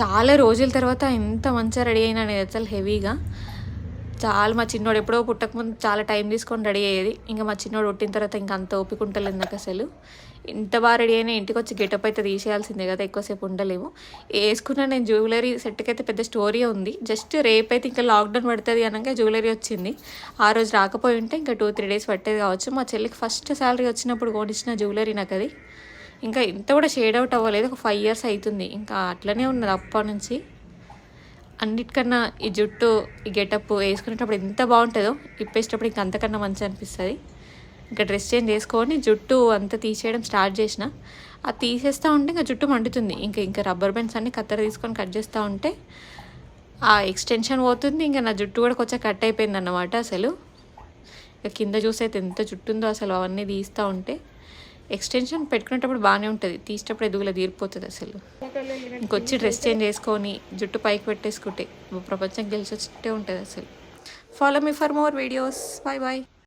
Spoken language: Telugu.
చాలా రోజుల తర్వాత ఎంత మంచిగా రెడీ అయినా నేను అసలు హెవీగా చాలా. మా చిన్నోడు ఎప్పుడో పుట్టకముందు చాలా టైం తీసుకొని రెడీ అయ్యేది. ఇంకా మా చిన్నోడు పుట్టిన తర్వాత ఇంకా అంత ఓపిక ఉంటలేదు నాకు అసలు. ఇంత బాగా రెడీ అయినా ఇంటికి వచ్చి గెటప్ అయితే తీసేయాల్సిందే కదా, ఎక్కువసేపు ఉండలేము. వేసుకున్న నేను జ్యువెలరీ సెట్కి అయితే పెద్ద స్టోరీ ఉంది. జస్ట్ రేపైతే ఇంకా లాక్డౌన్ పడుతుంది అనగా జ్యువెలరీ వచ్చింది. ఆ రోజు రాకపోయి ఉంటే ఇంకా 2-3 డేస్ పట్టేది కావచ్చు. మా చెల్లికి ఫస్ట్ శాలరీ వచ్చినప్పుడు కొనిచ్చిన జ్యువెలరీ నాకు అది. ఇంకా ఇంత కూడా షేడ్ అవుట్ అవ్వలేదు. ఒక 5 years అవుతుంది. ఇంకా అట్లనే ఉన్నది అప్పటి నుంచి. అన్నిటికన్నా ఈ జుట్టు, ఈ గెటప్ వేసుకునేటప్పుడు ఎంత బాగుంటుందో, ఇప్పేసేటప్పుడు ఇంకా అంతకన్నా మంచి అనిపిస్తుంది. ఇంకా డ్రెస్ చేంజ్ చేసుకొని జుట్టు అంతా తీసేయడం స్టార్ట్ చేసిన. అది తీసేస్తూ ఉంటే ఇంకా జుట్టు మండుతుంది. ఇంకా రబ్బర్ బ్యాండ్స్ అన్ని కత్తెర తీసుకొని కట్ చేస్తూ ఉంటే ఆ ఎక్స్టెన్షన్ పోతుంది. ఇంకా నా జుట్టు కూడా కొంచెం కట్ అయిపోయింది అన్నమాట. అసలు ఇక కింద చూసైతే ఎంత జుట్టు ఉందో అసలు అవన్నీ తీస్తూ ఉంటే. ఎక్స్టెన్షన్ పెట్టుకునేటప్పుడు బాగానే ఉంటుంది, తీసేటప్పుడు ఎదుగులా తీరిపోతుంది అసలు. ఇంకొచ్చి డ్రెస్ చేంజ్ చేసుకొని జుట్టు పైకి పెట్టేసుకుంటే ప్రపంచం గెలిచి వచ్చినట్టే ఉంటుంది అసలు. Follow me for more videos. Bye bye.